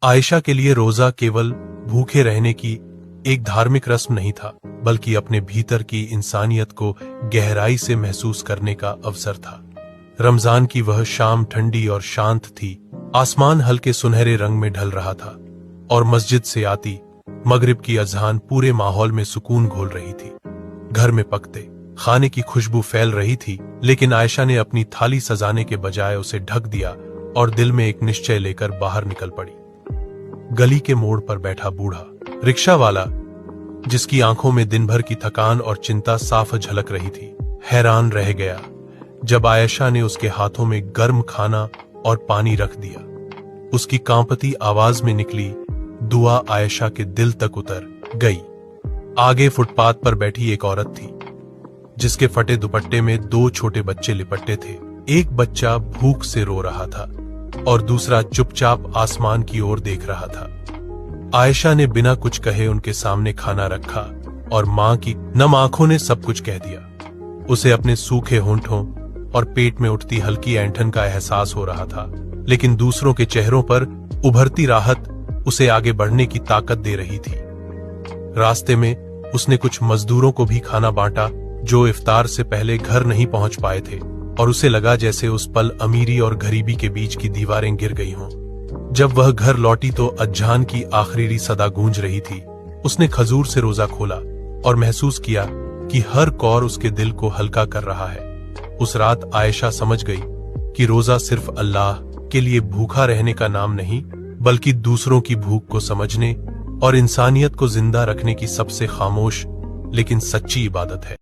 आयशा के लिए रोजा केवल भूखे रहने की एक धार्मिक रस्म नहीं था, बल्कि अपने भीतर की इंसानियत को गहराई से महसूस करने का अवसर था। रमजान की वह शाम ठंडी और शांत थी। आसमान हल्के सुनहरे रंग में ढल रहा था और मस्जिद से आती मगरिब की अज़ान पूरे माहौल में सुकून घोल रही थी। घर में पकते खाने की खुशबू फैल रही थी, लेकिन आयशा ने अपनी थाली सजाने के बजाय उसे ढक दिया और दिल में एक निश्चय लेकर बाहर निकल पड़ी। गली के मोड़ पर बैठा बूढ़ा रिक्शा वाला, जिसकी आंखों में दिन भर की थकान और चिंता साफ झलक रही थी, हैरान रह गया जब आयशा ने उसके हाथों में गर्म खाना और पानी रख दिया। उसकी कांपती आवाज में निकली दुआ आयशा के दिल तक उतर गई। आगे फुटपाथ पर बैठी एक औरत थी, जिसके फटे दुपट्टे में 2 छोटे बच्चे लिपटे थे। एक बच्चा भूख से रो रहा था और दूसरा चुपचाप आसमान की ओर देख रहा था। आयशा ने बिना कुछ कहे उनके सामने खाना रखा और मां की नम आंखों ने सब कुछ कह दिया। उसे अपने सूखे होंठों और पेट में उठती हल्की ऐंठन का एहसास हो रहा था, लेकिन दूसरों के चेहरों पर उभरती राहत उसे आगे बढ़ने की ताकत दे रही थी। रास्ते में उसने कुछ मजदूरों को भी खाना बांटा जो इफ्तार से पहले घर नहीं पहुंच पाए थे, और उसे लगा जैसे उस पल अमीरी और गरीबी के बीच की दीवारें गिर गई हों। जब वह घर लौटी तो अज्जान की आखिरी सदा गूंज रही थी। उसने खजूर से रोजा खोला और महसूस किया कि हर कौर उसके दिल को हल्का कर रहा है। उस रात आयशा समझ गई कि रोजा सिर्फ अल्लाह के लिए भूखा रहने का नाम नहीं, बल्कि दूसरों की भूख को समझने और इंसानियत को जिंदा रखने की सबसे खामोश लेकिन सच्ची इबादत है।